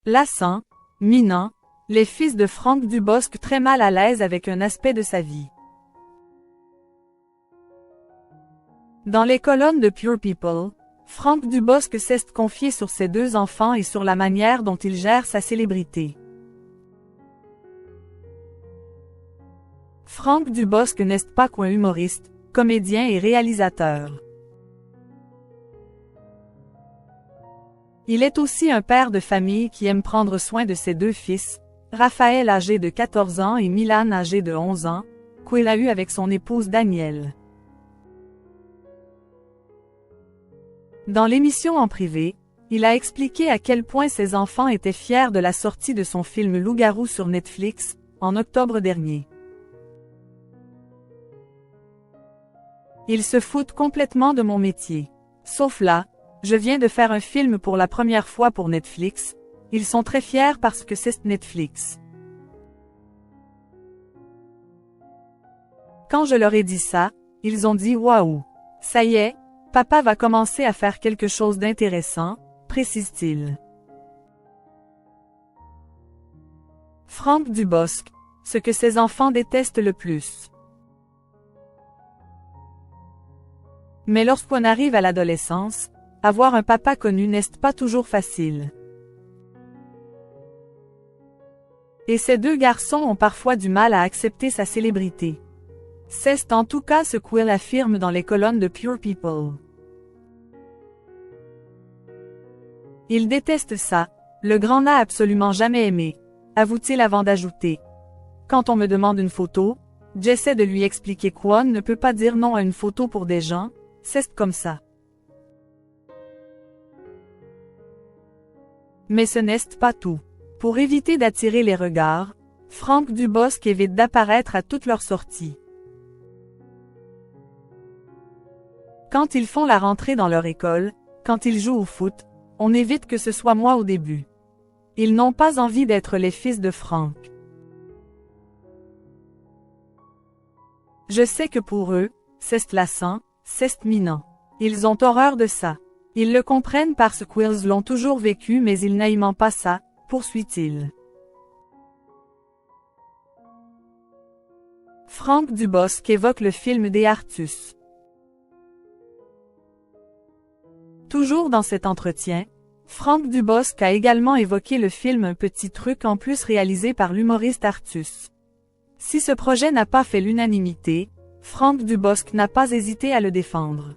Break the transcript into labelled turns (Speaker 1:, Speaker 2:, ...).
Speaker 1: Lassant, minant, les fils de Franck Dubosc très mal à l'aise avec un aspect de sa vie. Dans les colonnes de Pure People, Franck Dubosc s'est confié sur ses deux enfants et sur la manière dont il gère sa célébrité. Franck Dubosc n'est pas qu'un humoriste, comédien et réalisateur. Il est aussi un père de famille qui aime prendre soin de ses deux fils, Raphaël âgé de 14 ans et Milan âgé de 11 ans, qu'il a eu avec son épouse Danielle. Dans l'émission en privé, il a expliqué à quel point ses enfants étaient fiers de la sortie de son film Loup-garou sur Netflix, en octobre dernier. Ils se foutent complètement de mon métier. Sauf là, je viens de faire un film pour la première fois pour Netflix, ils sont très fiers parce que c'est Netflix. Quand je leur ai dit ça, ils ont dit « Waouh! Ça y est, papa va commencer à faire quelque chose d'intéressant », précise-t-il. Franck Dubosc, ce que ses enfants détestent le plus. Mais lorsqu'on arrive à l'adolescence, avoir un papa connu n'est pas toujours facile. Et ces deux garçons ont parfois du mal à accepter sa célébrité. C'est en tout cas ce qu'il affirme dans les colonnes de Pure People. Il déteste ça, le grand n'a absolument jamais aimé, avoue-t-il avant d'ajouter. Quand on me demande une photo, j'essaie de lui expliquer qu'on ne peut pas dire non à une photo pour des gens, c'est comme ça. Mais ce n'est pas tout. Pour éviter d'attirer les regards, Franck Dubosc évite d'apparaître à toutes leurs sorties. Quand ils font la rentrée dans leur école, quand ils jouent au foot, on évite que ce soit moi au début. Ils n'ont pas envie d'être les fils de Franck. Je sais que pour eux, c'est lassant, c'est minant. Ils ont horreur de ça. Ils le comprennent parce qu'ils l'ont toujours vécu mais ils n'aiment pas ça, poursuit-il. Franck Dubosc évoque le film des Artus. Toujours dans cet entretien, Franck Dubosc a également évoqué le film Un petit truc en plus réalisé par l'humoriste Artus. Si ce projet n'a pas fait l'unanimité, Franck Dubosc n'a pas hésité à le défendre.